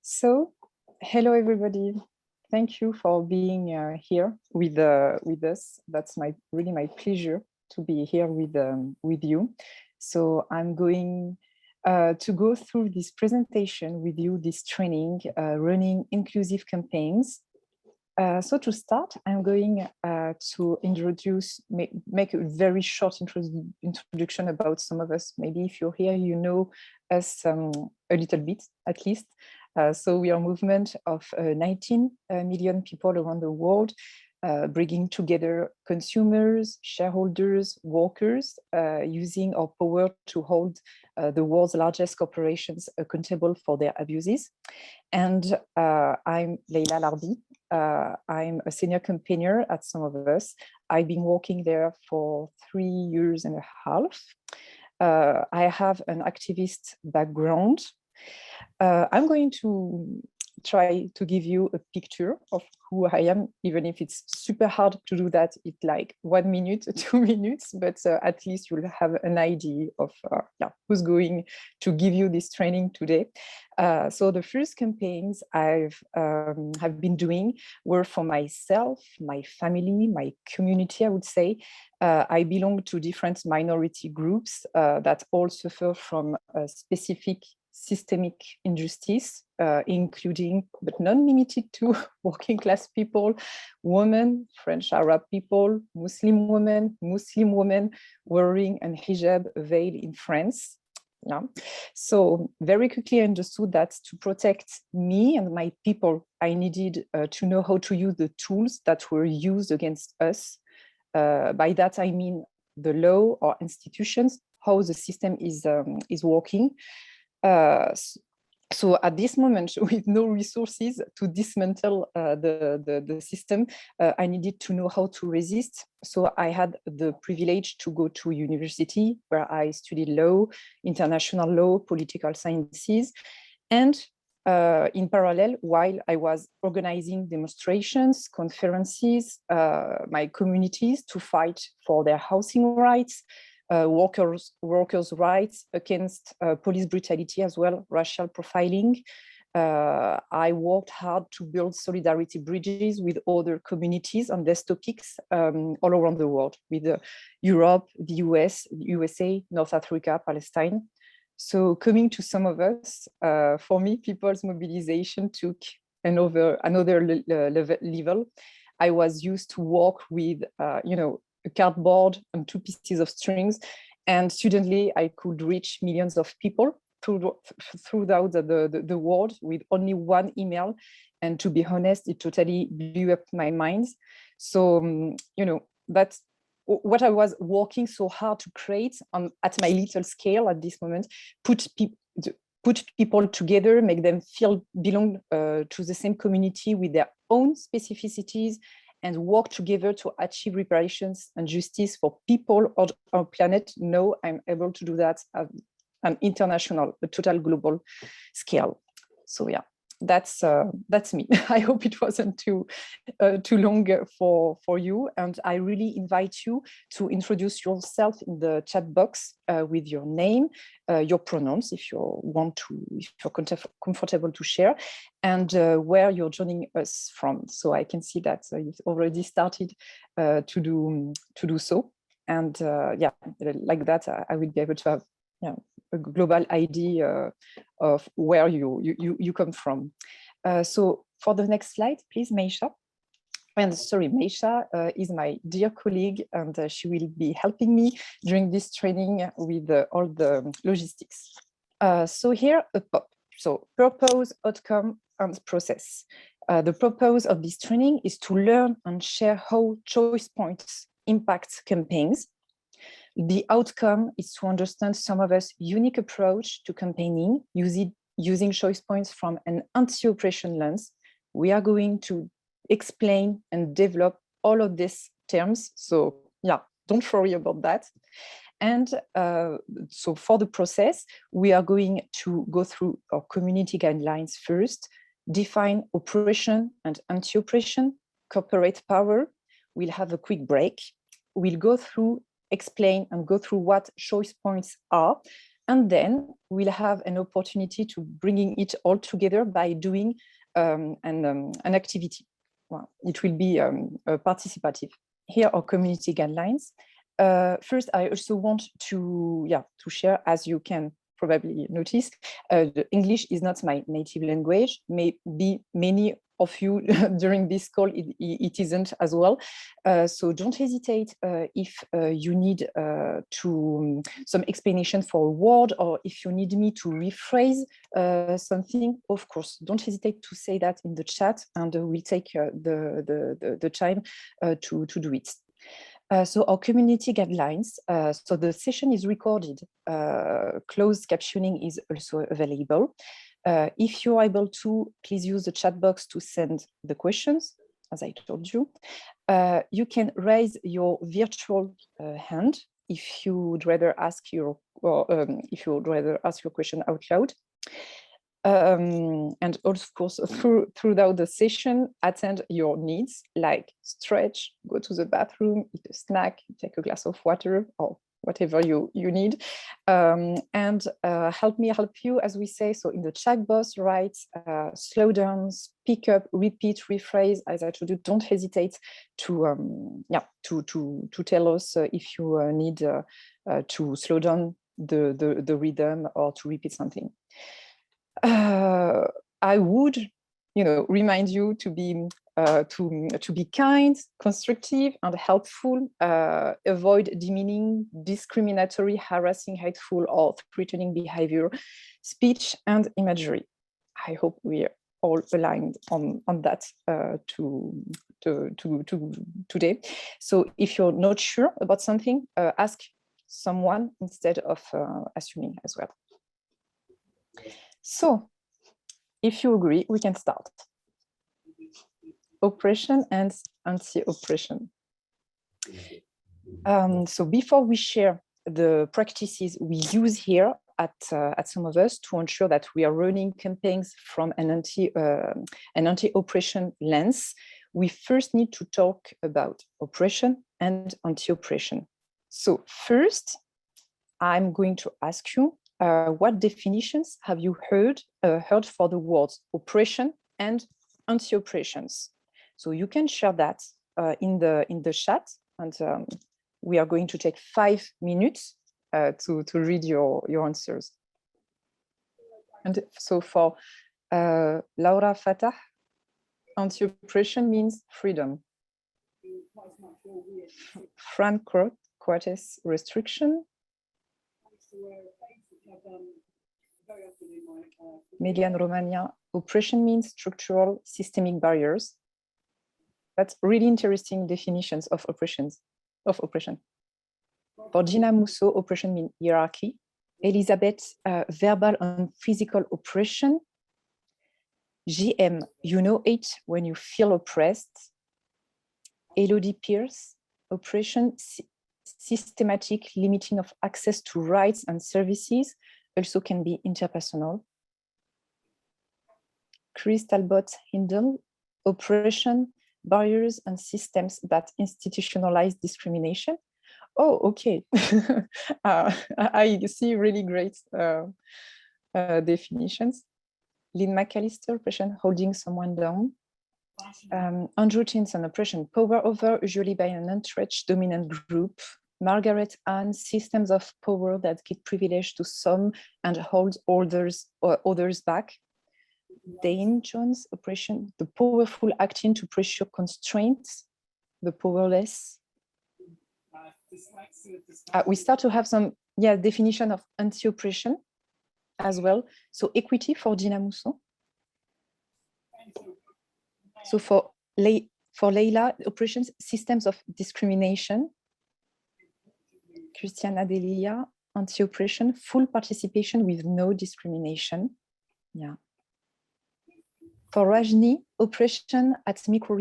So, hello everybody. Thank you for being here with us. That's really my pleasure to be here with you. So I'm going to go through this presentation with you, this training, running inclusive campaigns. So to start, I'm going to make a very short introduction about some of us. Maybe if you're here, you know us a little bit, at least. So we are a movement of 19 million people around the world, bringing together consumers, shareholders, workers, using our power to hold the world's largest corporations accountable for their abuses. And I'm Leyla Larbi. I'm a senior campaigner at Some of Us. I've been working there for 3 years and a half. I have an activist background. I'm going to try to give you a picture of who I am, even if it's super hard to do that in like 1 minute, 2 minutes, but at least you'll have an idea of who's going to give you this training today. So the first campaigns I've have been doing were for myself, my family, my community, I would say. I belong to different minority groups that all suffer from a specific systemic injustice, including, but not limited to, working class people, women, French Arab people, Muslim women wearing a hijab veil in France. Yeah. So very quickly I understood that to protect me and my people, I needed to know how to use the tools that were used against us. By that I mean the law or institutions, how the system is working. So at this moment, with no resources to dismantle the system, I needed to know how to resist. So I had the privilege to go to university where I studied law, international law, political sciences. And in parallel, while I was organizing demonstrations, conferences, my communities to fight for their housing rights, workers' rights, against police brutality as well, racial profiling. I worked hard to build solidarity bridges with other communities on these topics all around the world, with Europe, the US, USA, North Africa, Palestine. So coming to Some of Us, for me, people's mobilization took another level. I was used to work with, a cardboard and 2 pieces of strings, and suddenly I could reach millions of people throughout the world with only 1 email. And to be honest, it totally blew up my mind. So, that's what I was working so hard to create at my little scale at this moment, put people together, make them feel belong to the same community with their own specificities, and work together to achieve reparations and justice for people on our planet. Now I'm able to do that at an international, a total global scale. So yeah, that's me. I hope it wasn't too long for you. And I really invite you to introduce yourself in the chat box with your name, your pronouns, if you want to, if you're comfortable to share, and where you're joining us from. So I can see that you've already started to do so. And like that, I will be able to have a global idea of where you come from. So for the next slide, please, Meisha. And sorry, Meisha is my dear colleague, and she will be helping me during this training with all the logistics. So here, a pop. So purpose, outcome, and process. The purpose of this training is to learn and share how choice points impact campaigns. The outcome is to understand Some of Us' unique approach to campaigning, using choice points from an anti-oppression lens. We are going to explain and develop all of these terms. So yeah, don't worry about that. And so for the process, we are going to go through our community guidelines first, define oppression and anti-oppression, corporate power. We'll have a quick break. We'll go through, explain and go through what choice points are, And then we'll have an opportunity to bringing it all together by doing an activity. Well, it will be participative. Here are community guidelines. First, I also want to share, as you can probably notice, the English is not my native language. Maybe many of you during this call, it isn't as well. So don't hesitate if you need some explanation for a word, or if you need me to rephrase something, of course, don't hesitate to say that in the chat, and we'll take the time to do it. So our community guidelines, so the session is recorded, closed captioning is also available. If you're able to, please use the chat box to send the questions, as I told you. You can raise your virtual hand if you would rather ask your question out loud. And of course, throughout the session, attend your needs, like stretch, go to the bathroom, eat a snack, take a glass of water, or whatever you need, and help me help you, as we say. So in the chat box, write, slow down, speak up, repeat, rephrase. As I told you, don't hesitate to tell us if you need to slow down the rhythm or to repeat something. I would, remind you to be kind, constructive, and helpful. Avoid demeaning, discriminatory, harassing, hateful, or threatening behavior, speech, and imagery. I hope we are all aligned on that today. So if you're not sure about something, ask someone instead of assuming as well. So, if you agree, we can start. Oppression and anti-oppression. So before we share the practices we use here at Some of Us to ensure that we are running campaigns from an anti-oppression lens, we first need to talk about oppression and anti-oppression. So first, I'm going to ask you, what definitions have you heard for the words oppression and anti-oppressions? So you can share that in the chat, and we are going to take 5 minutes to read your answers. And so for Laura Fatah, anti-oppression means freedom. Fran Cortes, restriction. Megan Romania, oppression means structural systemic barriers. That's really interesting definitions of oppression. For Gina Musso, oppression means hierarchy. Elizabeth, verbal and physical oppression. GM, you know it when you feel oppressed. Elodie Pierce, oppression, systematic limiting of access to rights and services, also can be interpersonal. Chris Talbot Hindle, oppression, barriers and systems that institutionalize discrimination. Oh, okay. I see really great definitions. Lynn McAllister, oppression, holding someone down. Andrew Tinson, oppression, power over, usually by an entrenched dominant group. Margaret Ann, systems of power that give privilege to some and hold others back. Dane Jones, oppression, the powerful acting to pressure constraints, the powerless. We start to have some definition of anti-oppression as well. So equity for Gina Musso. So for Leyla, oppressions, systems of discrimination. Christiana Delia, anti-oppression, full participation with no discrimination. Yeah. For Rajni, oppression at micro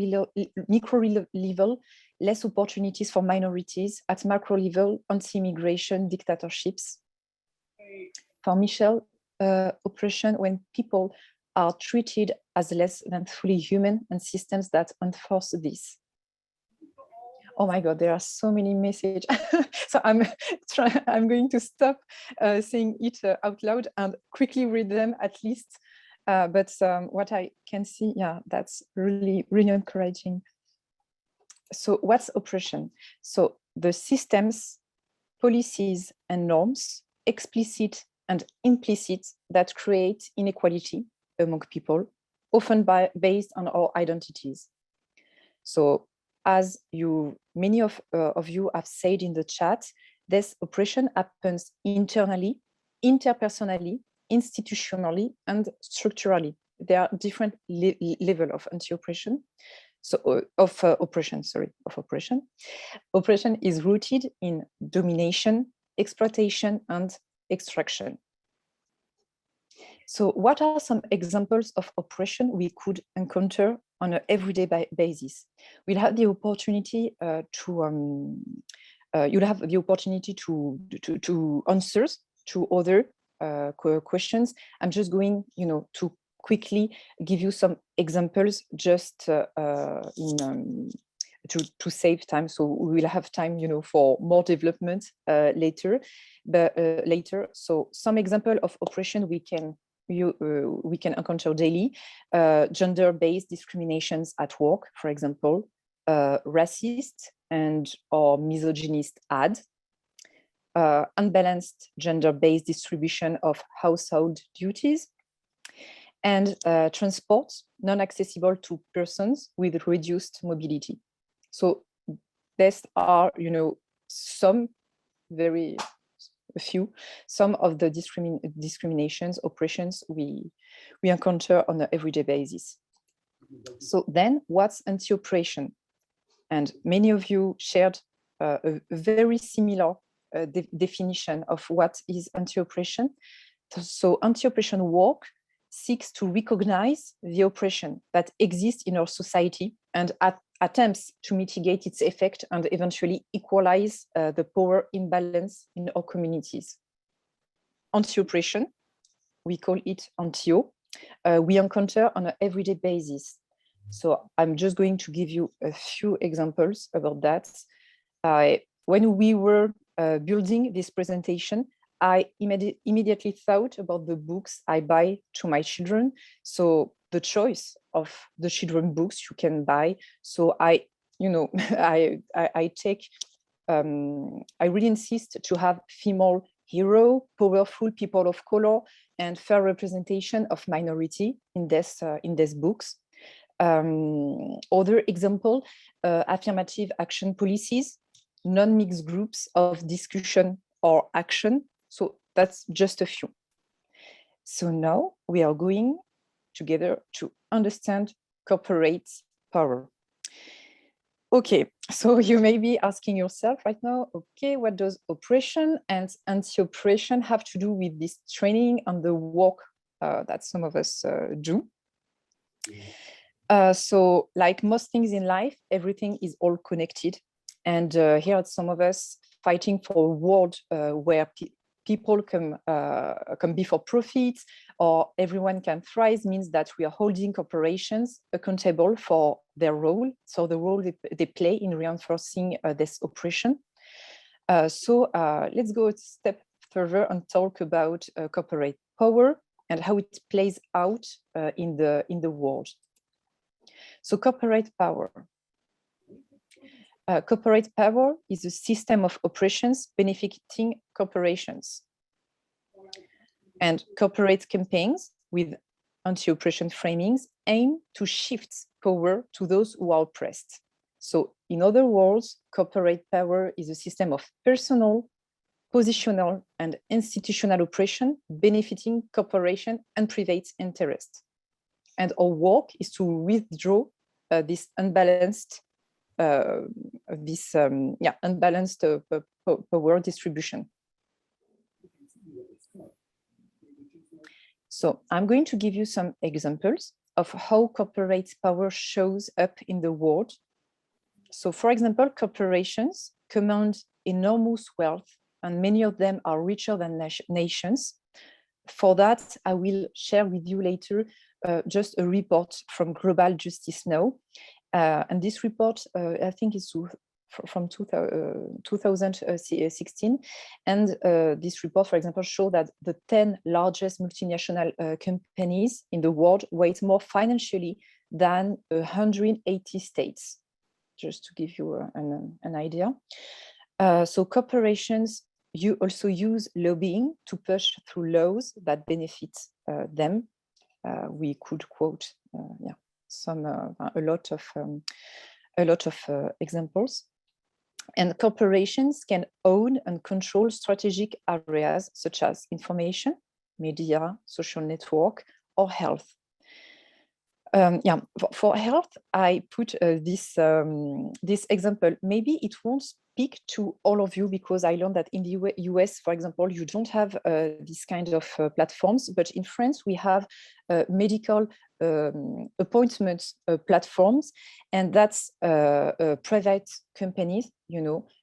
level, less opportunities for minorities. At macro level, anti-immigration dictatorships. For Michelle, oppression when people are treated as less than fully human and systems that enforce this. Oh my God, there are so many messages. So I'm going to stop saying it out loud and quickly read them at least. But what I can see, yeah, that's really, really encouraging. So what's oppression? So the systems, policies, and norms, explicit and implicit, that create inequality among people, often based on our identities. So as many of you have said in the chat, this oppression happens internally, interpersonally, institutionally, and structurally. There are different levels of anti-oppression. So oppression. Oppression is rooted in domination, exploitation, and extraction. So what are some examples of oppression we could encounter on an everyday basis? We'll have the opportunity you'll have the opportunity to answer to other questions. I'm just going, to quickly give you some examples just to save time. So we will have time, for more development later. So some example of oppression we can encounter daily: gender-based discriminations at work, for example, racist or misogynist ads, unbalanced gender-based distribution of household duties, and transport non-accessible to persons with reduced mobility. So these are, some of the discriminations, oppressions we encounter on an everyday basis. So then what's anti-oppression? And many of you shared a very similar definition of what is anti-oppression. So anti-oppression work seeks to recognize the oppression that exists in our society and attempts to mitigate its effect and eventually equalize the power imbalance in our communities. Anti-oppression, we call it antio, we encounter on an everyday basis. So I'm just going to give you a few examples about that. When we were building this presentation, I immediately thought about the books I buy to my children. So the choice of the children books you can buy. So I really insist to have female hero, powerful people of color, and fair representation of minority in these books. Other example, affirmative action policies, non-mixed groups of discussion or action. So that's just a few. So now we are going together to understand corporate power. Okay, so you may be asking yourself right now, okay, what does oppression and anti-oppression have to do with this training and the work that some of us do? So like most things in life, everything is all connected. And here are some of us fighting for a world where people can be for profit, or everyone can thrive, means that we are holding corporations accountable for their role, so the role they play in reinforcing this oppression. So let's go a step further and talk about corporate power and how it plays out in the world. So corporate power. Corporate power is a system of oppressions benefiting corporations. And corporate campaigns with anti-oppression framings aim to shift power to those who are oppressed. So in other words, corporate power is a system of personal, positional, and institutional oppression benefiting corporation and private interests. And our work is to withdraw this unbalanced power distribution. So I'm going to give you some examples of how corporate power shows up in the world. So for example, corporations command enormous wealth, and many of them are richer than nations. For that, I will share with you later just a report from Global Justice Now. And this report, I think, is from 2016. And this report, for example, showed that the 10 largest multinational companies in the world weigh more financially than 180 states, just to give you an idea. So corporations, you also use lobbying to push through laws that benefit them. We could quote a lot of examples. And corporations can own and control strategic areas such as information, media, social network, or health. For health, I put this example. Maybe it won't speak to all of you because I learned that in the US, for example, you don't have this kind of platforms, but in France, we have medical appointment platforms, and that's private companies,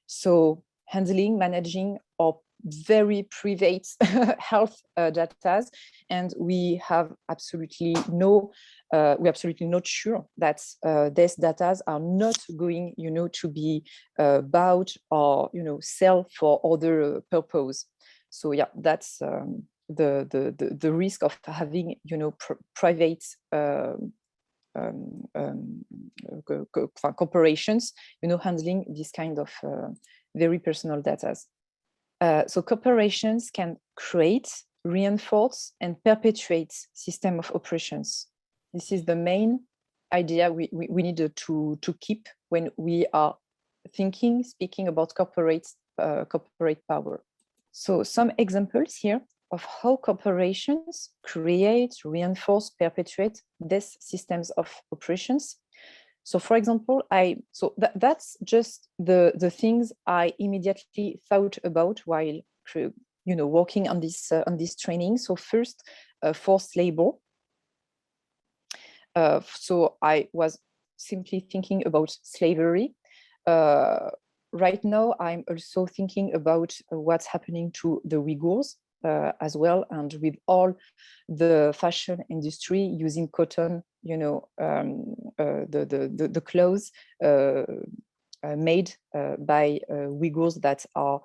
so handling, managing, or very private health data, and we have absolutely we're absolutely not sure that these data are not going, to be bought or sell for other purpose. So yeah, that's the risk of having private corporations, handling this kind of very personal data. So corporations can create, reinforce, and perpetuate system of oppressions. This is the main idea we need to keep when we are speaking about corporate power. So some examples here of how corporations create, reinforce, perpetuate these systems of oppressions. So, for example, that's just the things I immediately thought about while working on this training. So first, forced labor. So I was simply thinking about slavery. Right now, I'm also thinking about what's happening to the Uyghurs as well, and with all the fashion industry using cotton, the clothes made by Uyghurs that are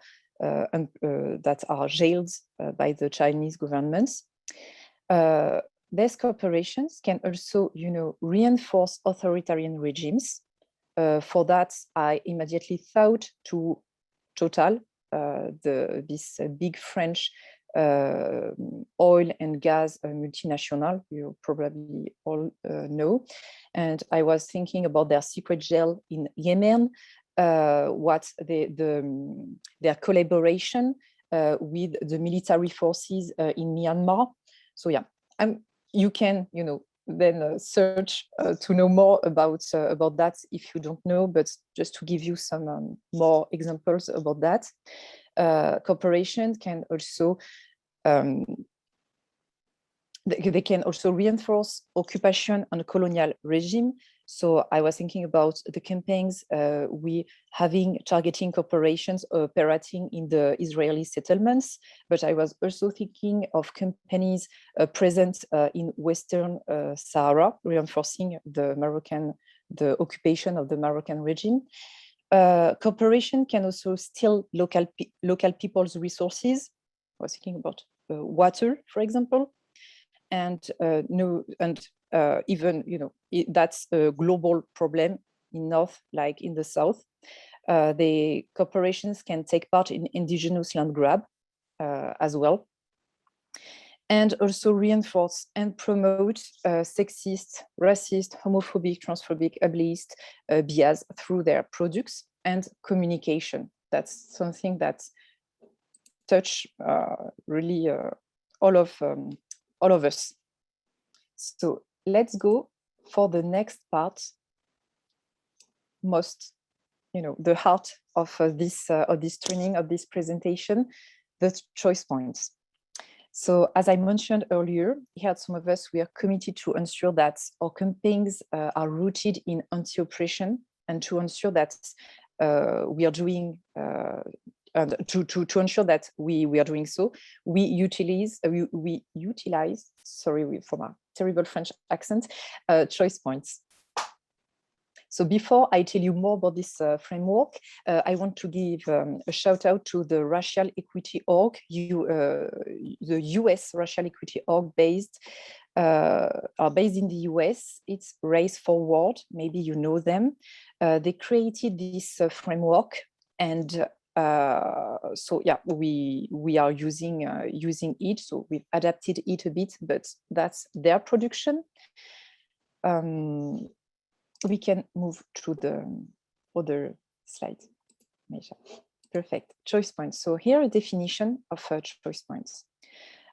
jailed by the Chinese governments. These corporations can also, reinforce authoritarian regimes. For that, I immediately thought to Total, this big French oil and gas multinational, you probably all know. And I was thinking about their secret jail in Yemen, what their collaboration with the military forces in Myanmar. So yeah, you can, then search to know more about that if you don't know, but just to give you some more examples about that. Corporations can also they can also reinforce occupation and colonial regime. So I was thinking about the campaigns we having targeting corporations operating in the Israeli settlements, but I was also thinking of companies present in Western Sahara, reinforcing the occupation of the Moroccan regime. Corporation can also steal local people's resources. I was thinking about water, for example, and even that's a global problem in North, like in the South. The corporations can take part in indigenous land grab as well, and also reinforce and promote sexist, racist, homophobic, transphobic, ableist bias through their products and communication. That's something that touch really all of us. So let's go for the next part, the heart of this training, of this presentation, the choice points. So as I mentioned earlier, here some of us, we are committed to ensure that our campaigns are rooted in anti-oppression, and to ensure that we are doing and to ensure that we are doing so, we utilize, sorry for my terrible French accent, choice points. So before I tell you more about this framework, I want to give a shout out to the Racial Equity Org, the US Racial Equity Org are based in the US. It's Race Forward, maybe you know them. They created this framework, and so yeah, we are using it. So we've adapted it a bit, but that's their production. We can move to the other slide. Perfect. Choice points. So here a definition of choice points.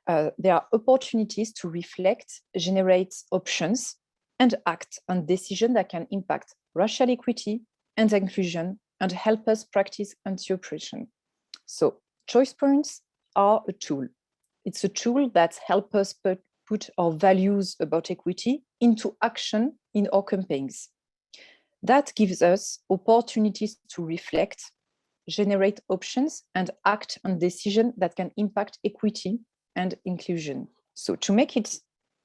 There are opportunities to reflect, generate options, and act on decisions that can impact racial equity and inclusion and help us practice anti-oppression. So choice points are a tool. It's a tool that helps us put our values about equity into action in our campaigns. That gives us opportunities to reflect, generate options, and act on decisions that can impact equity and inclusion. So to make it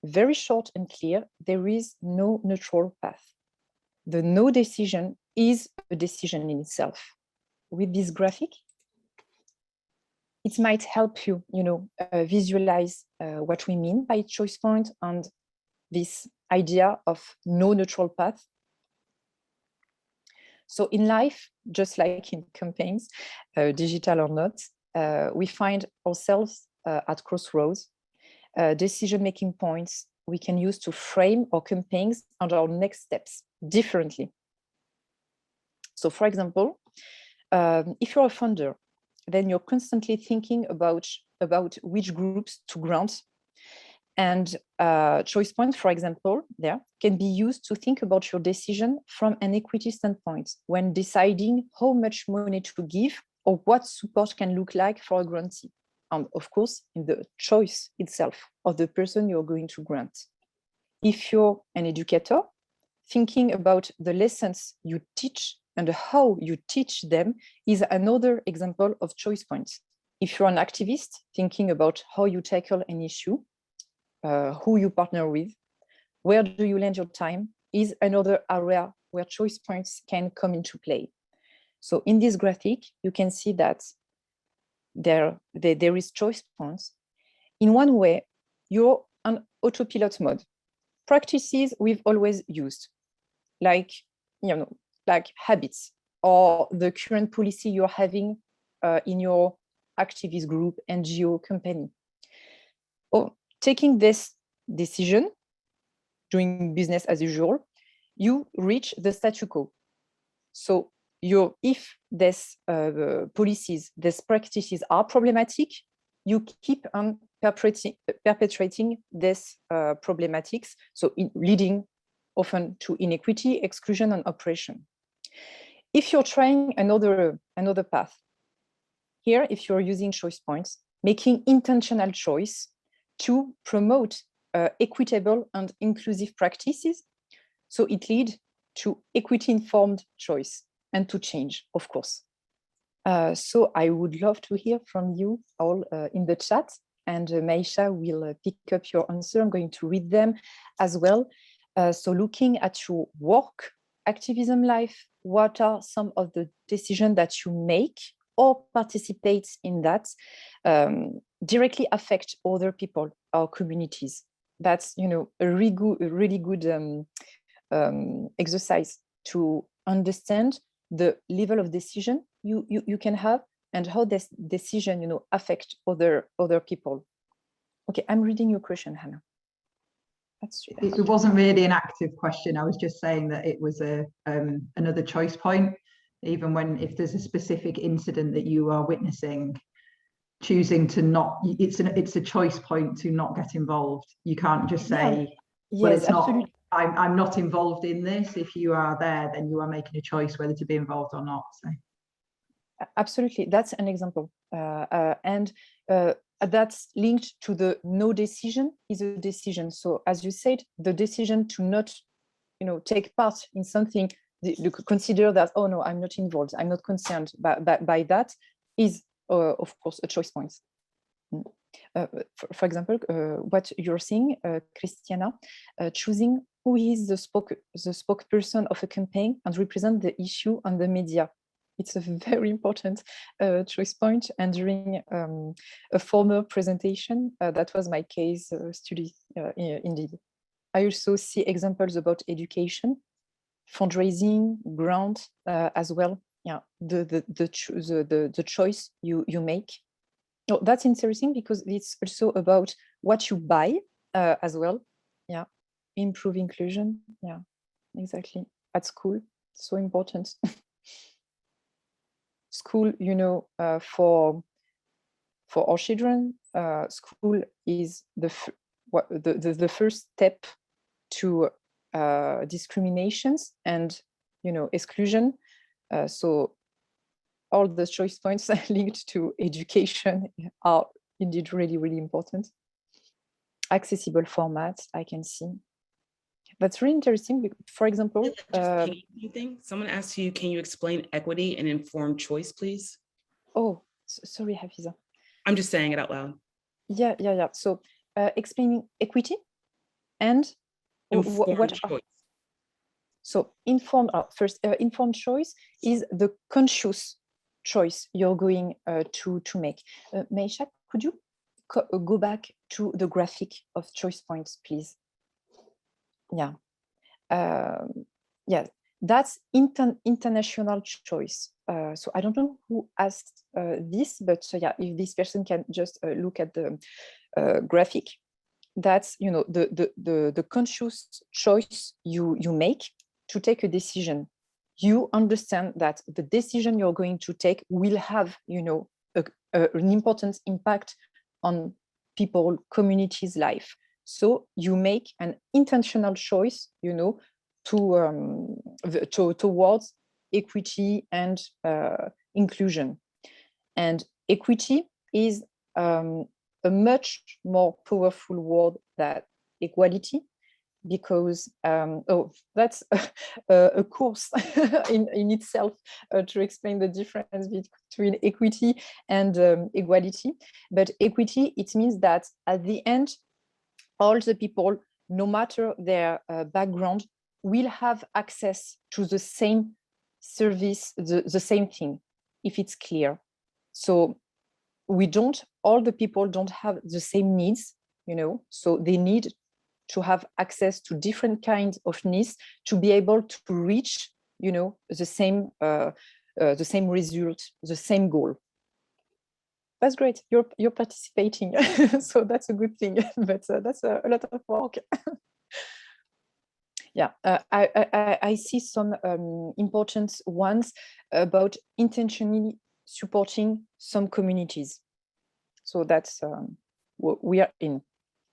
very short and clear, there is no neutral path. The no decision is a decision in itself. With this graphic, it might help you, visualize what we mean by choice point and this idea of no neutral path. So in life, just like in campaigns, digital or not, we find ourselves at crossroads, decision-making points we can use to frame our campaigns and our next steps differently. So for example, if you're a funder, then you're constantly thinking about which groups to grant. And choice point, for example, there can be used to think about your decision from an equity standpoint when deciding how much money to give or what support can look like for a grantee. And of course, in the choice itself of the person you're going to grant. If you're an educator, thinking about the lessons you teach and how you teach them is another example of choice points. If you're an activist, thinking about how you tackle an issue, who you partner with, where do you lend your time, is another area where choice points can come into play. So in this graphic, you can see that there is choice points. In one way, you're on autopilot mode. Practices we've always used, like habits or the current policy you're having in your activist group, NGO, company. Or taking this decision, doing business as usual, you reach the statu quo. So if these policies, these practices are problematic, you keep on perpetrating these problematics, so leading often to inequity, exclusion, and oppression. If you're trying another path, here, if you're using choice points, making intentional choice to promote equitable and inclusive practices, so it leads to equity-informed choice and to change, of course. So I would love to hear from you all in the chat, and Maisha will pick up your answer. I'm going to read them as well. So looking at your work, activism life, what are some of the decisions that you make or participate in that directly affect other people, our communities? That's a really good exercise to understand the level of decision you can have and how this decision affect other people. Okay, I'm reading your question, Hannah. It wasn't really an active question. I was just saying that it was another choice point, even if there's a specific incident that you are witnessing, choosing to not, it's a choice point to not get involved. You can't just say, well, yes, it's absolutely. Not, I'm not involved in this. If you are there, then you are making a choice whether to be involved or not. So. Absolutely, that's an example. And that's linked to the no decision is a decision. So as you said, the decision to not take part in something, consider that, oh no, I'm not involved, I'm not concerned by that, is of course a choice point. For example, what you're saying, Christiana, choosing who is the spokesperson of a campaign and represent the issue on the media. It's a very important choice point. And during a former presentation, that was my case study, indeed. I also see examples about education, fundraising, grant as well. Yeah, the choice you make. Oh, that's interesting because it's also about what you buy as well. Yeah, improve inclusion. Yeah, exactly. At school, so important. School, you know, for our children, school is the first step to discriminations and, you know, exclusion. So all the choice points linked to education are indeed really, really important. Accessible formats, I can see. That's really interesting. For example, someone asked you, can you explain equity and informed choice, please? Oh, sorry, Hafiza. I'm just saying it out loud. Yeah. So explaining equity and informed choice. So informed choice is the conscious choice you're going to make. Meisha, could you go back to the graphic of choice points, please? Yeah. Yeah, that's international choice. So I don't know who asked this, but yeah, if this person can just look at the graphic, that's, you know, the conscious choice you make to take a decision. You understand that the decision you're going to take will have, you know, an important impact on people, communities' life. So you make an intentional choice, you know, towards equity and inclusion. And equity is a much more powerful word than equality, because that's a course in itself to explain the difference between equity and equality. But equity, it means that at the end, all the people, no matter their background, will have access to the same service, the same thing, if it's clear. So all the people don't have the same needs, you know, so they need to have access to different kinds of needs to be able to reach, you know, the same result, the same goal. That's great. You're participating, so that's a good thing. But that's a lot of work. Yeah, I see some important ones about intentionally supporting some communities. So that's what we are in,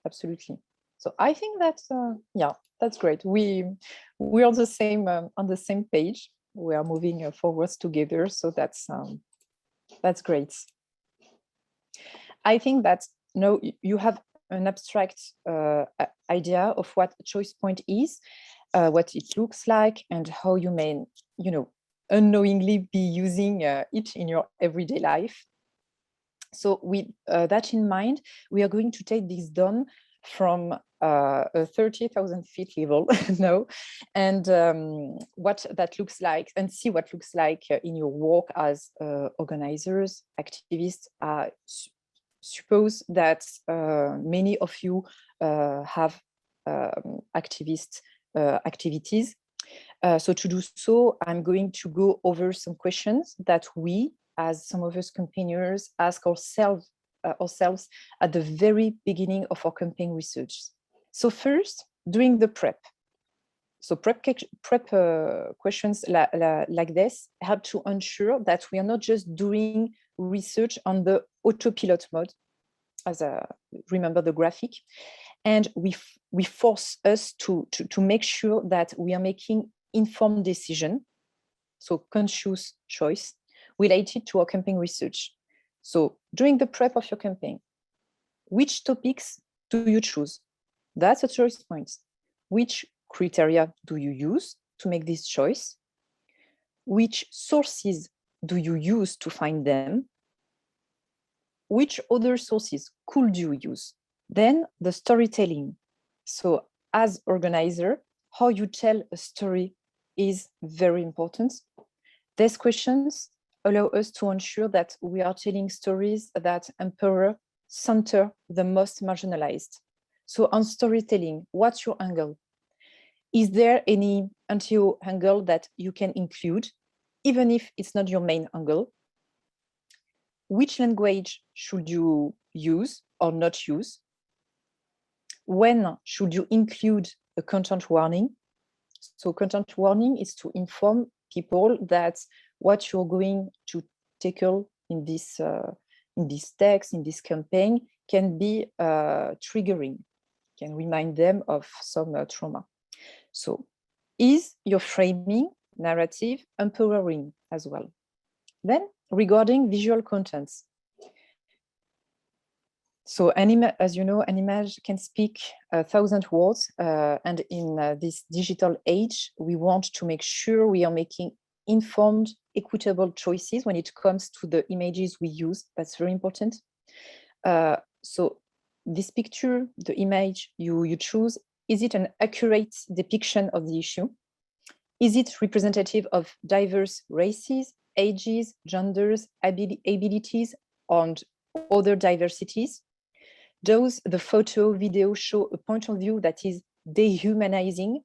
absolutely. So I think that's yeah, that's great. We are the same on the same page. We are moving forwards together. So that's great. I think that now you have an abstract idea of what a choice point is, what it looks like, and how you may, you know, unknowingly be using it in your everyday life. So with that in mind, we are going to take this down from a 30,000 feet level now, and what that looks like, and see what looks like in your work as organizers, activists. Suppose that many of you have activist activities. So to do so, I'm going to go over some questions that we, as some of us campaigners, ask ourselves at the very beginning of our campaign research. So first, during the prep. So prep questions like this help to ensure that we are not just doing research on the autopilot mode, as remember the graphic, and we force us to make sure that we are making informed decision, so conscious choice, related to our campaign research. So during the prep of your campaign, which topics do you choose? That's a choice point. Which criteria do you use to make this choice? Which sources do you use to find them? which other sources could you use? Then the storytelling. So as organizer, how you tell a story is very important. These questions allow us to ensure that we are telling stories that empower, center the most marginalized. So on storytelling, what's your angle? Is there any NGO angle that you can include, even if it's not your main angle? Which language should you use or not use? When should you include a content warning? So content warning is to inform people that what you're going to tackle in this text, in this campaign, can be triggering, can remind them of some trauma. So is your framing narrative empowering as well? Then regarding visual contents. So as you know, an image can speak 1,000 words, and in this digital age, we want to make sure we are making informed, equitable choices when it comes to the images we use. That's very important. So this picture, the image you choose, is it an accurate depiction of the issue? Is it representative of diverse races, ages, genders, abilities, and other diversities? Does the photo, video show a point of view that is dehumanizing?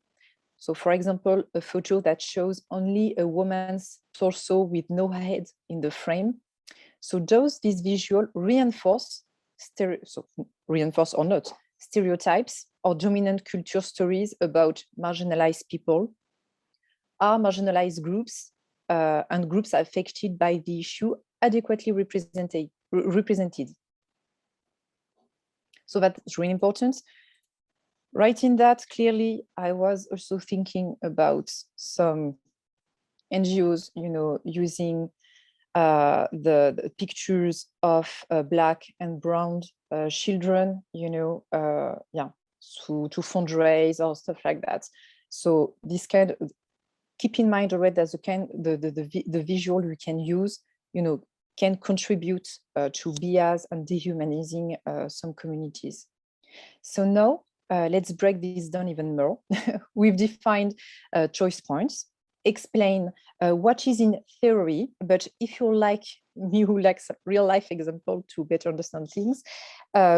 So for example, a photo that shows only a woman's torso with no head in the frame. So does this visual reinforce, reinforce or not, stereotypes or dominant culture stories about marginalized people? Are marginalized groups and groups affected by the issue adequately represented? So that's really important. Writing that, clearly, I was also thinking about some NGOs, using the pictures of Black and brown children, to fundraise or stuff like that. So this kind of, keep in mind already that the visual we can use, can contribute to bias and dehumanizing some communities. So now let's break this down even more. We've defined choice points, explain what is in theory, but if you like me who likes real life example to better understand things,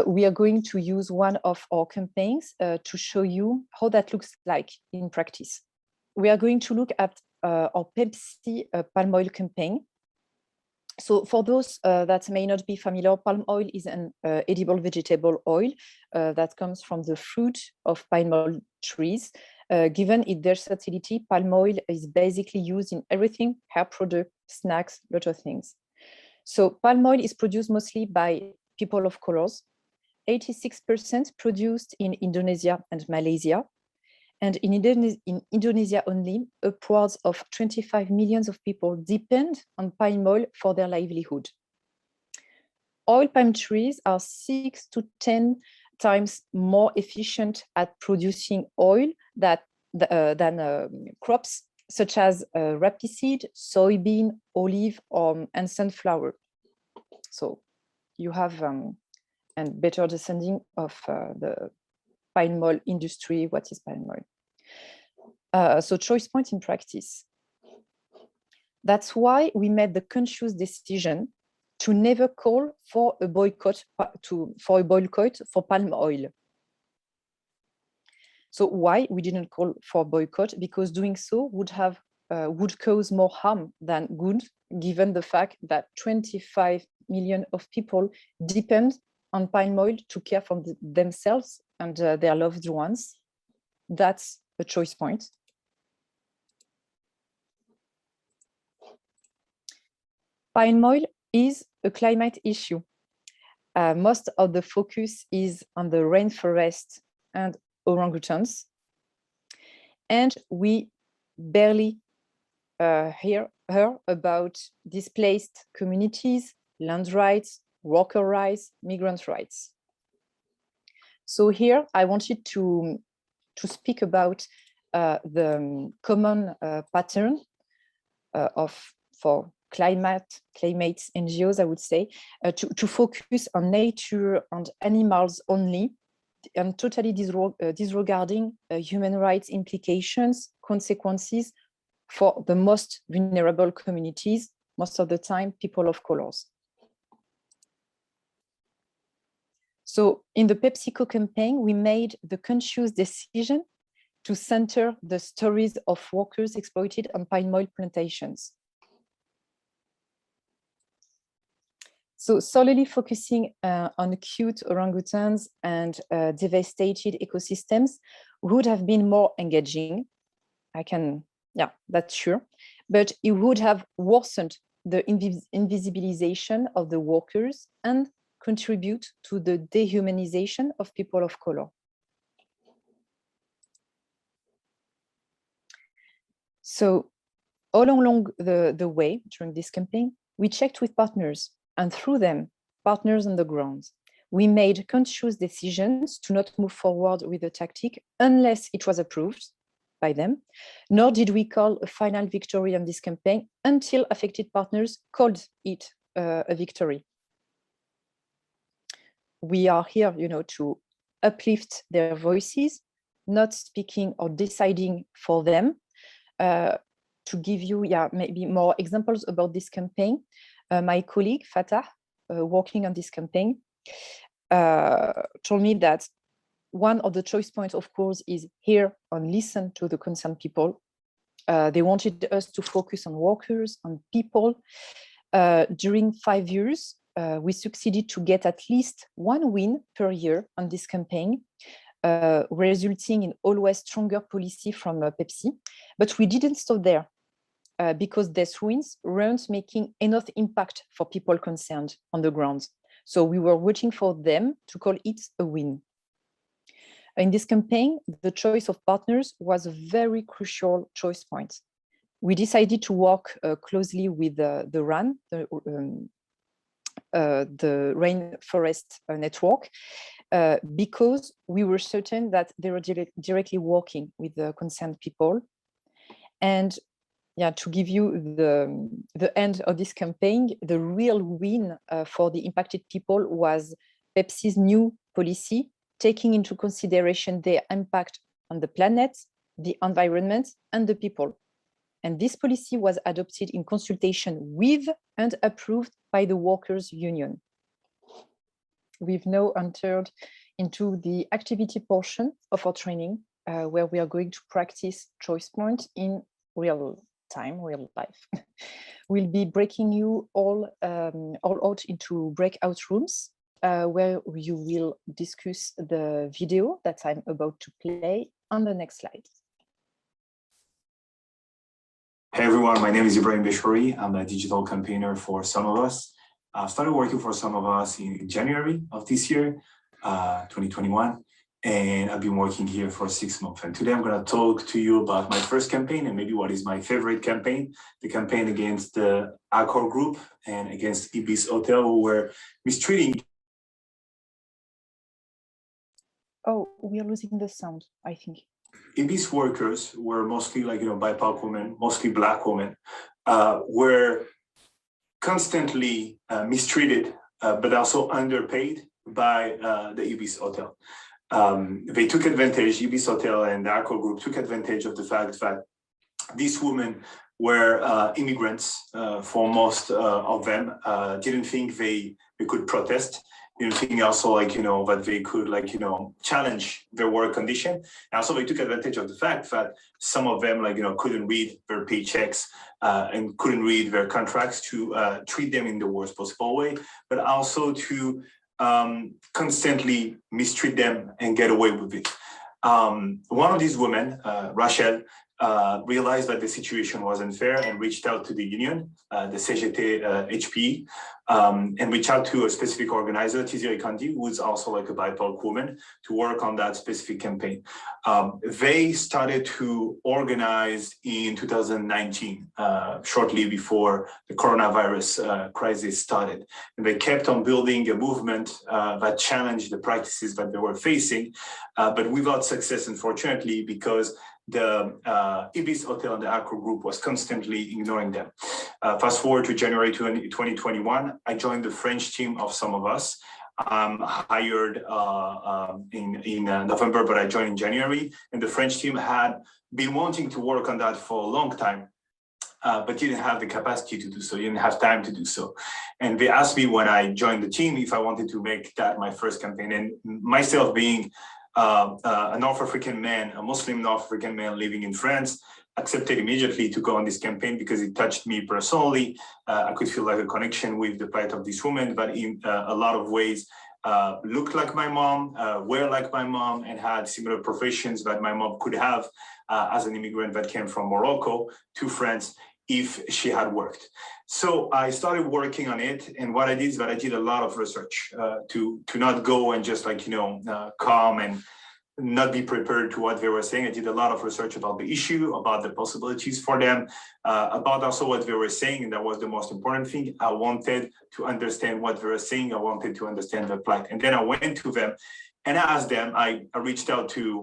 we are going to use one of our campaigns to show you how that looks like in practice. We are going to look at our Pepsi palm oil campaign. So for those that may not be familiar, palm oil is an edible vegetable oil that comes from the fruit of palm oil trees. Given its versatility, palm oil is basically used in everything, hair product, snacks, lot of things. So palm oil is produced mostly by people of colors, 86% produced in Indonesia and Malaysia. And in Indonesia only, upwards of 25 million of people depend on palm oil for their livelihood. Oil palm trees are 6 to 10 times more efficient at producing oil than crops such as rapeseed, soybean, olive, and sunflower. So you have and better understanding of the palm oil industry, what is palm oil. So choice point in practice. That's why we made the conscious decision to never call for a boycott for palm oil. So why we didn't call for boycott? Because doing so would cause more harm than good, given the fact that 25 million of people depend on palm oil to care for themselves and their loved ones. That's a choice point. Palm oil is a climate issue. Most of the focus is on the rainforest and orangutans. And we barely hear about displaced communities, land rights, worker rights, migrant rights. So here I wanted to speak about the common pattern for climate NGOs, I would say, to focus on nature and animals only, and totally disregarding human rights implications, consequences for the most vulnerable communities, most of the time people of colors. So in the PepsiCo campaign, we made the conscious decision to center the stories of workers exploited on Pinewood Plantations. So solely focusing on cute orangutans and devastated ecosystems would have been more engaging. Yeah, that's sure. But it would have worsened the invisibilization of the workers and contribute to the dehumanization of people of color. So all along the way during this campaign, we checked with partners, and through them, partners on the ground. We made conscious decisions to not move forward with the tactic unless it was approved by them, nor did we call a final victory on this campaign until affected partners called it a victory. We are here, to uplift their voices, not speaking or deciding for them. To give you, maybe more examples about this campaign, my colleague Fatah, working on this campaign, told me that one of the choice points, of course, is hear and listen to the concerned people. They wanted us to focus on workers, on people. During 5 years, we succeeded to get at least one win per year on this campaign, resulting in always stronger policy from Pepsi. But we didn't stop there because these wins weren't making enough impact for people concerned on the ground. So we were waiting for them to call it a win. In this campaign, the choice of partners was a very crucial choice point. We decided to work closely with the RAN, the Rainforest Network, because we were certain that they were directly working with the concerned people. And to give you the end of this campaign, the real win for the impacted people was Pepsi's new policy, taking into consideration their impact on the planet, the environment, and the people. And this policy was adopted in consultation with and approved by the workers' union. We've now entered into the activity portion of our training, where we are going to practice choice point in real time, real life. We'll be breaking you all out into breakout rooms, where you will discuss the video that I'm about to play on the next slide. Hey everyone, my name is Ibrahim. I'm a digital campaigner for Some of Us. I started working for Some of Us in January of this year, 2021, and I've been working here for 6 months. And today I'm going to talk to you about my first campaign and maybe what is my favorite campaign, the campaign against the Accor Group and against Ibis Hotel, who were mistreating. Oh, we are losing the sound, I think. Ibis workers were mostly BIPOC women, mostly Black women, were constantly mistreated, but also underpaid by the Ibis Hotel. They took advantage, Ibis Hotel and the Accor Group took advantage of the fact that these women were immigrants for most of them, didn't think they could protest. You think also that they could challenge their work condition. And also they took advantage of the fact that some of them couldn't read their paychecks and couldn't read their contracts to treat them in the worst possible way, but also to constantly mistreat them and get away with it. One of these women, Rachel, realized that the situation was unfair and reached out to the union, the CGT HP, and reached out to a specific organizer, Tiziri Kandi, who is also a BIPOC woman, to work on that specific campaign. They started to organize in 2019, shortly before the coronavirus crisis started. And they kept on building a movement that challenged the practices that they were facing, but without success, unfortunately, because the Ibis hotel and the Accor group was constantly ignoring them. Fast forward to January 2021, I joined the French team of some of us. Hired in November, but I joined in January, and the French team had been wanting to work on that for a long time, but didn't have the capacity to do so, didn't have time to do so. And they asked me when I joined the team if I wanted to make that my first campaign. And myself being a North African man, a Muslim North African man living in France, accepted immediately to go on this campaign because it touched me personally. I could feel like a connection with the plight of this woman, but in a lot of ways looked like my mom, were like my mom, and had similar professions that my mom could have as an immigrant that came from Morocco to France if she had worked. So I started working on it, and what I did is that I did a lot of research to not go and just like, come and not be prepared to what they were saying. I did a lot of research about the issue, about the possibilities for them, about also what they were saying, and that was the most important thing. I wanted to understand what they were saying. I wanted to understand their plight. And then I went to them and I asked them, I reached out to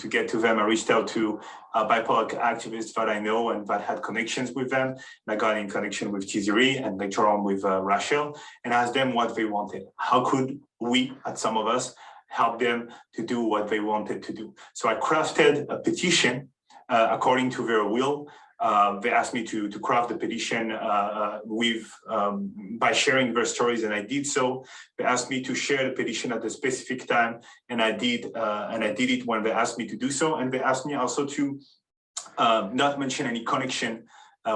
get to them. I reached out to BIPOC activists that I know and that had connections with them. And I got in connection with Tiziri and later on with Rachel, and asked them what they wanted. How could we, at some of us, help them to do what they wanted to do? So I crafted a petition according to their will. They asked me to craft the petition by sharing their stories, and I did so. They asked me to share the petition at a specific time, and I did it when they asked me to do so. And they asked me also to not mention any connection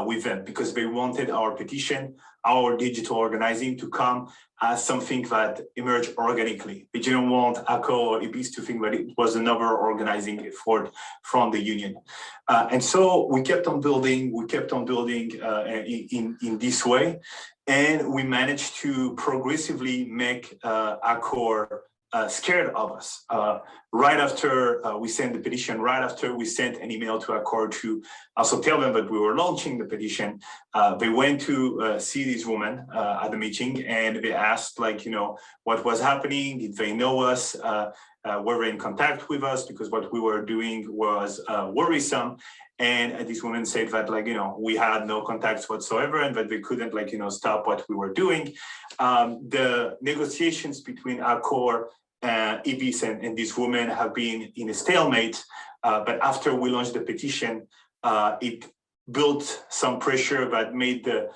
with them, because they wanted our petition, our digital organizing, to come as something that emerged organically. They didn't want Accor or Ibis to think that it was another organizing effort from the union. And so we kept on building in this way. And we managed to progressively make Accor scared of us. Right after we sent the petition, right after we sent an email to Accor to also tell them that we were launching the petition, they went to see this woman at the meeting, and they asked, what was happening? Did they know us? Were they in contact with us? Because what we were doing was worrisome. And this woman said that, we had no contacts whatsoever, and that they couldn't, stop what we were doing. The negotiations between Accor, Ibis, and this woman have been in a stalemate. But after we launched the petition, it built some pressure that made the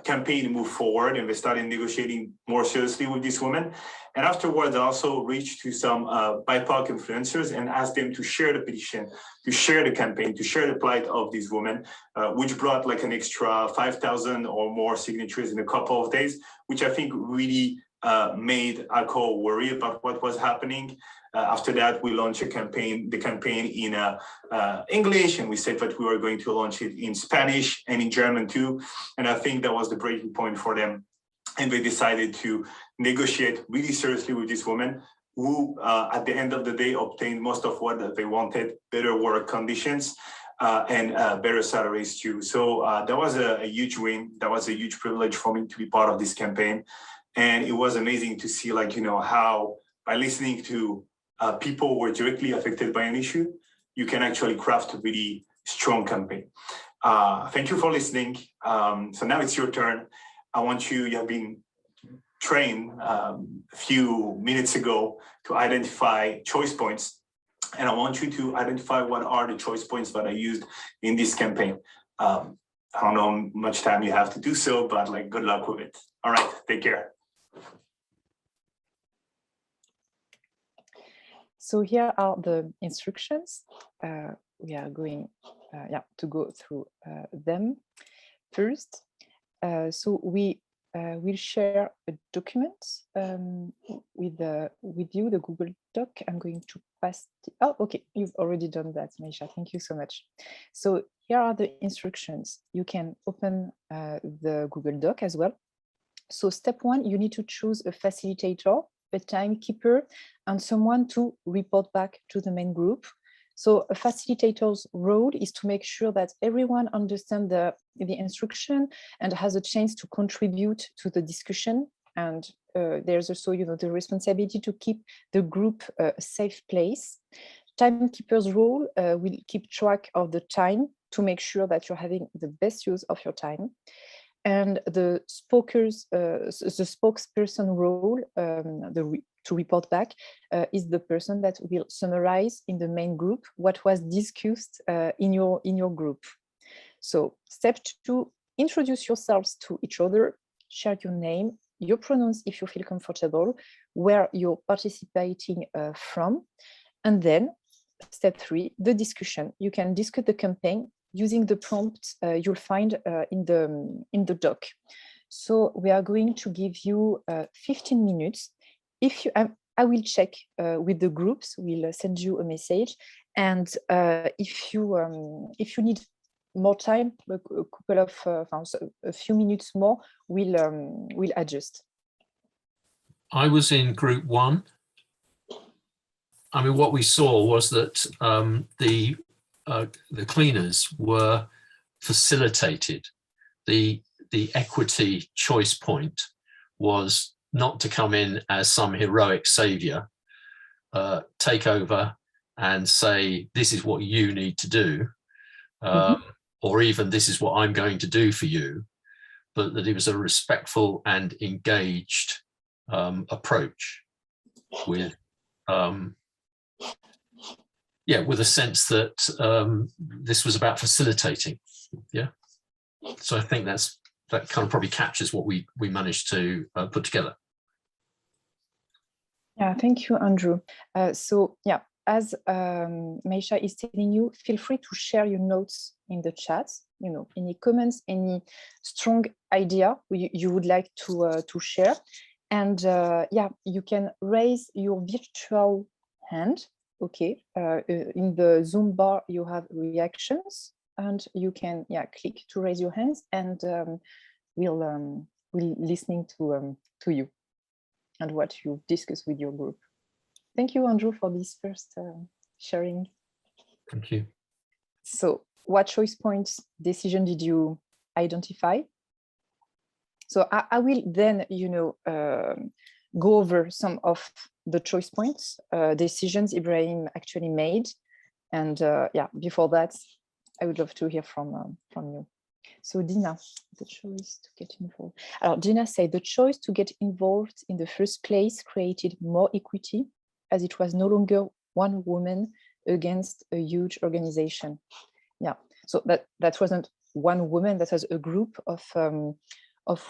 campaign move forward, and we started negotiating more seriously with this woman. And afterwards, I also reached to some BIPOC influencers and asked them to share the petition, to share the campaign, to share the plight of this woman, which brought an extra 5,000 or more signatures in a couple of days, which I think really made Accor worry about what was happening. After that, we launched the campaign in English, and we said that we were going to launch it in Spanish and in German too. And I think that was the breaking point for them. And they decided to negotiate really seriously with this woman, who at the end of the day obtained most of what they wanted: better work conditions and better salaries too. So that was a huge win. That was a huge privilege for me to be part of this campaign. And it was amazing to see, how by listening to people who were directly affected by an issue, you can actually craft a really strong campaign. Thank you for listening. So now it's your turn. You have been trained a few minutes ago to identify choice points. And I want you to identify what are the choice points that I used in this campaign. I don't know how much time you have to do so, but good luck with it. All right, take care. So here are the instructions. We are going to go through them. First, so we will share a document with you, the Google Doc. I'm going to pass oh, okay, you've already done that, Maisha. Thank you so much. So here are the instructions. You can open the Google Doc as well. So step 1, you need to choose a facilitator, a timekeeper, and someone to report back to the main group. So a facilitator's role is to make sure that everyone understands the instruction and has a chance to contribute to the discussion. And there's also, the responsibility to keep the group a safe place. timekeeper's role will keep track of the time to make sure that you're having the best use of your time. And the spokesperson role, to report back, is the person that will summarize in the main group what was discussed in your group. So step 2, introduce yourselves to each other, share your name, your pronouns if you feel comfortable, where you're participating from. And then step 3, the discussion. You can discuss the campaign using the prompt you'll find in the doc. So we are going to give you 15 minutes. If you, I will check with the groups. We'll send you a message, and if you need more time, a couple of a few minutes more, we'll adjust. I was in group 1. I mean, what we saw was that the cleaners were facilitated. The equity choice point was not to come in as some heroic savior, take over and say, this is what you need to do, or even this is what I'm going to do for you, but that it was a respectful and engaged approach with with a sense that this was about facilitating. So I think that kind of probably captures what we managed to put together. Yeah, thank you, Andrew. So yeah, as Meisha is telling you, feel free to share your notes in the chat. You know, any comments, any strong idea you would like to share, and you can raise your virtual hand. Okay, in the Zoom bar you have reactions, and you can click to raise your hands, and we'll listening to you and what you discuss with your group. Thank you, Andrew, for this first sharing. Thank you. So, what choice points decision did you identify? So I will then, go over some of the choice points, decisions Ibrahim actually made. And before that, I would love to hear from you. So Dina, the choice to get involved. Dina said the choice to get involved in the first place created more equity, as it was no longer one woman against a huge organization. Yeah, so that wasn't one woman, that was a group of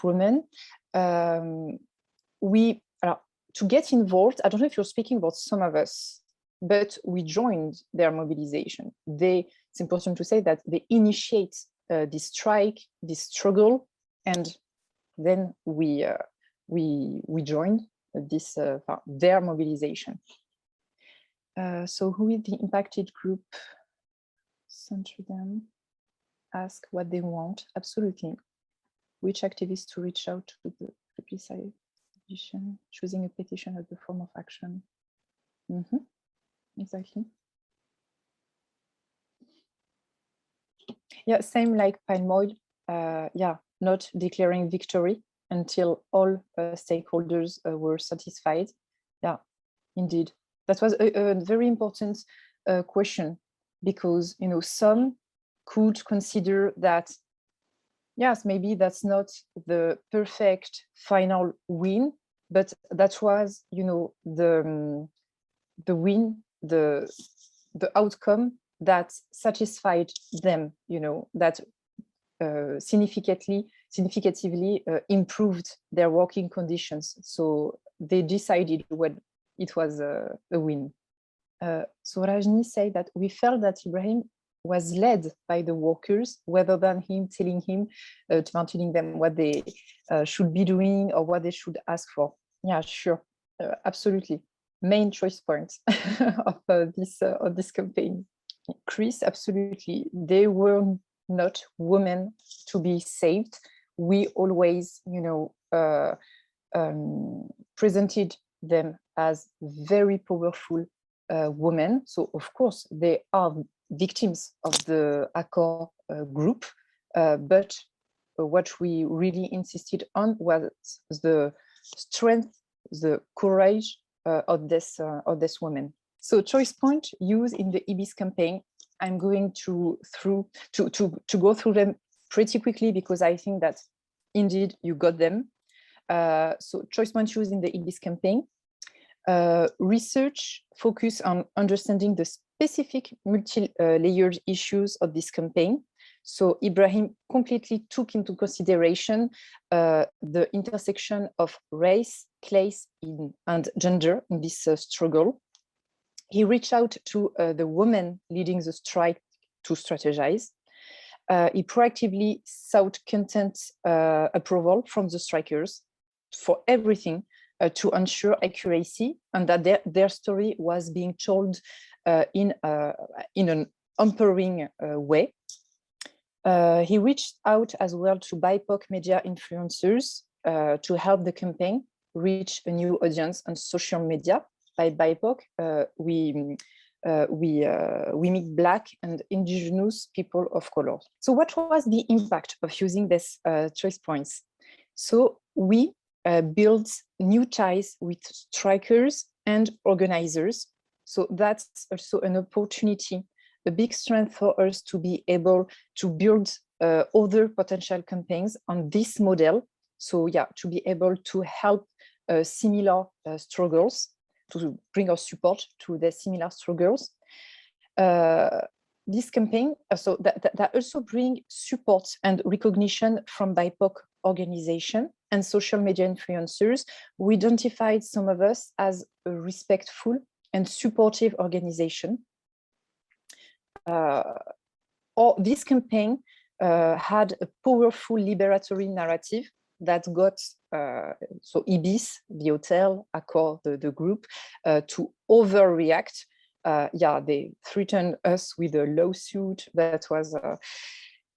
women. To get involved, I don't know if you're speaking about some of us, but we joined their mobilization. It's important to say that they initiate this strike, this struggle, and then we joined this their mobilization. So who is the impacted group? Center them, ask what they want. Absolutely. Which activists to reach out to the petition, choosing a petition as the form of action. Exactly. Yeah, same like Pinewood. Not declaring victory until all stakeholders were satisfied. Yeah, indeed. That was a very important question, because some could consider that yes, maybe that's not the perfect final win, but that was the win, the outcome that satisfied them, that significatively improved their working conditions. So they decided when it was a win. So Rajni said that we felt that Ibrahim was led by the workers rather than him telling them what they should be doing or what they should ask for. Yeah, sure, absolutely. Main choice points of this campaign. Chris, absolutely. They were not women to be saved. We always, presented them as very powerful women. So of course they are victims of the Accord group, but what we really insisted on was the strength, the courage of this woman. So choice point used in the Ibis campaign, I'm going to go through them pretty quickly because I think that indeed you got them. So choice point used in the Ibis campaign. Research focus on understanding the specific multi-layered issues of this campaign. So Ibrahim completely took into consideration the intersection of race, class, and gender in this struggle. He reached out to the women leading the strike to strategize. He proactively sought content approval from the strikers for everything to ensure accuracy and that their story was being told in an empowering way. He reached out as well to BIPOC media influencers to help the campaign reach a new audience on social media. By BIPOC, we meet Black and Indigenous people of color. So what was the impact of using these choice points? So we built new ties with strikers and organizers. So that's also an opportunity, a big strength for us to be able to build other potential campaigns on this model. So yeah, to be able to help similar struggles, to bring our support to the similar struggles. This campaign, so that also bring support and recognition from BIPOC organization and social media influencers. We identified some of us as a respectful and supportive organization. This campaign had a powerful liberatory narrative that got so Ibis, the hotel, Accor, the group, to overreact. Yeah, they threatened us with a lawsuit. That was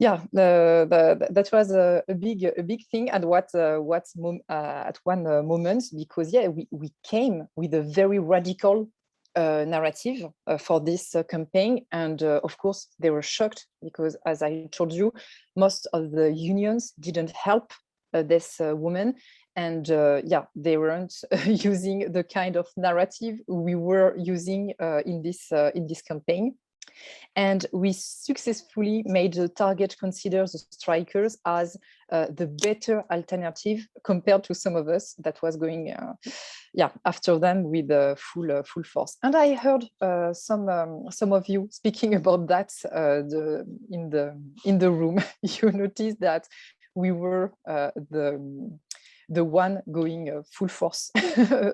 that was a big thing at at one moment, because yeah, we came with a very radical narrative for this campaign, and of course they were shocked because, as I told you, most of the unions didn't help this woman, and yeah, they weren't using the kind of narrative we were using in this campaign. And we successfully made the target consider the strikers as the better alternative compared to some of us that was going after them with full force. And I heard some of you speaking about that in the room. You noticed that we were the one going full force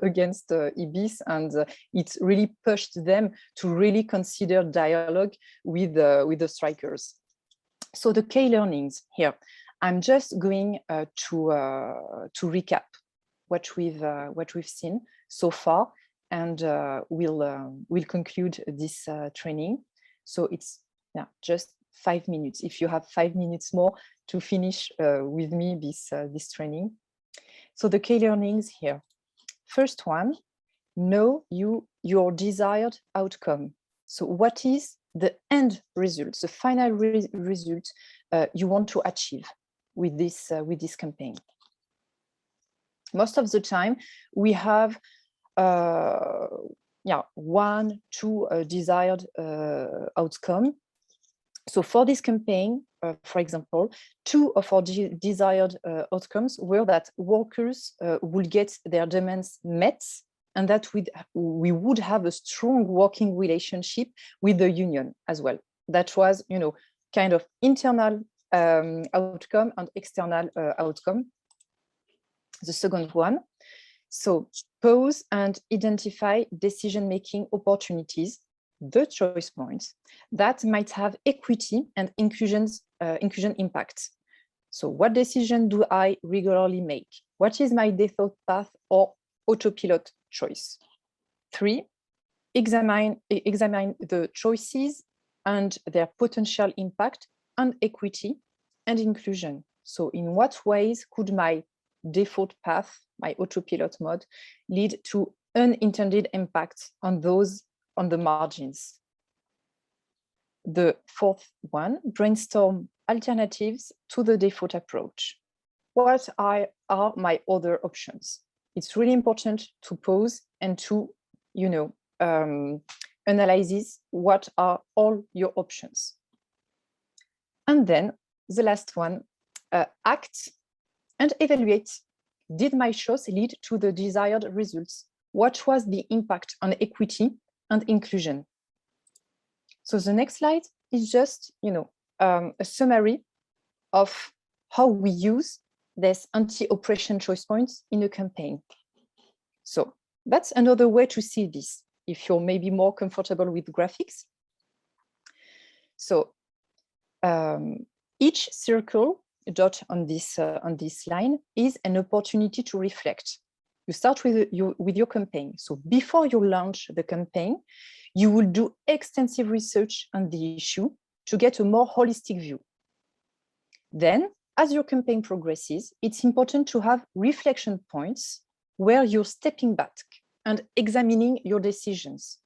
against Ibis, and it really pushed them to really consider dialogue with the strikers. So the key learnings here, I'm just going to recap what we've seen so far, and we'll conclude this training. So it's just 5 minutes. If you have 5 minutes more to finish with me this training. So the key learnings here. First one, know your desired outcome. So what is the end result, the final result you want to achieve with this campaign? Most of the time, we have one, two desired outcome. So for this campaign, for example, two of our desired outcomes were that workers would get their demands met, and that we would have a strong working relationship with the union as well. That was, kind of internal outcome and external outcome. The second one, so pause and identify decision-making opportunities, the choice points that might have equity and inclusion impact. So what decision do I regularly make? What is my default path or autopilot choice? 3, examine the choices and their potential impact on equity and inclusion. So in what ways could my default path, my autopilot mode, lead to unintended impacts on those on the margins? The fourth one, brainstorm alternatives to the default approach. What are my other options? It's really important to pause and to, analyzes what are all your options. And then the last one, act and evaluate. Did my choice lead to the desired results? What was the impact on equity and inclusion? So the next slide is just, a summary of how we use this anti-oppression choice points in a campaign. So that's another way to see this, if you're maybe more comfortable with graphics. So each circle dot on this line is an opportunity to reflect. You start with your campaign. So before you launch the campaign, you will do extensive research on the issue to get a more holistic view. Then, as your campaign progresses, it's important to have reflection points where you're stepping back and examining your decisions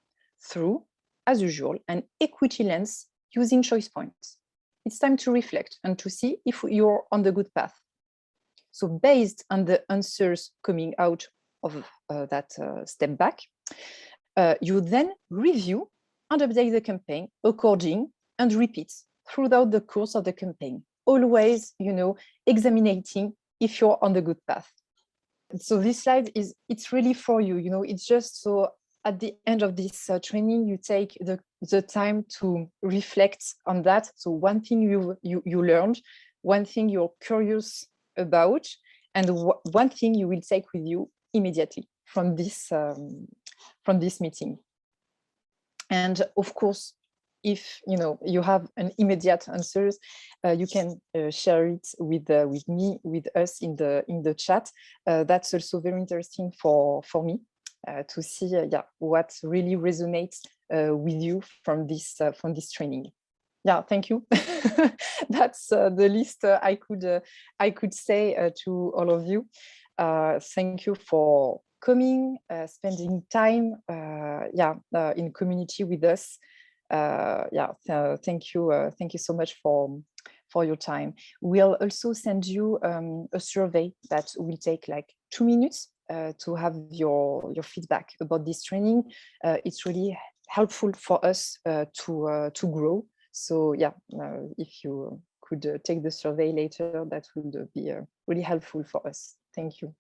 through, as usual, an equity lens using choice points. It's time to reflect and to see if you're on the good path. So based on the answers coming out of that step back, you then review and update the campaign according and repeat throughout the course of the campaign, always, examining if you're on the good path. So this slide it's really for you, it's just so at the end of this training, you take the time to reflect on that. So one thing you learned, one thing you're curious about, and one thing you will take with you immediately from this meeting. And of course, if you have an immediate answers, you can share it with me, with us in the chat. That's also very interesting for me to see what really resonates with you from this training. Yeah, thank you. That's the least I could say to all of you. Thank you for coming, spending time in community with us. Thank you so much for your time. We'll also send you a survey that will take like 2 minutes to have your feedback about this training. It's really helpful for us to grow. So if you could take the survey later, that would be really helpful for us. Thank you.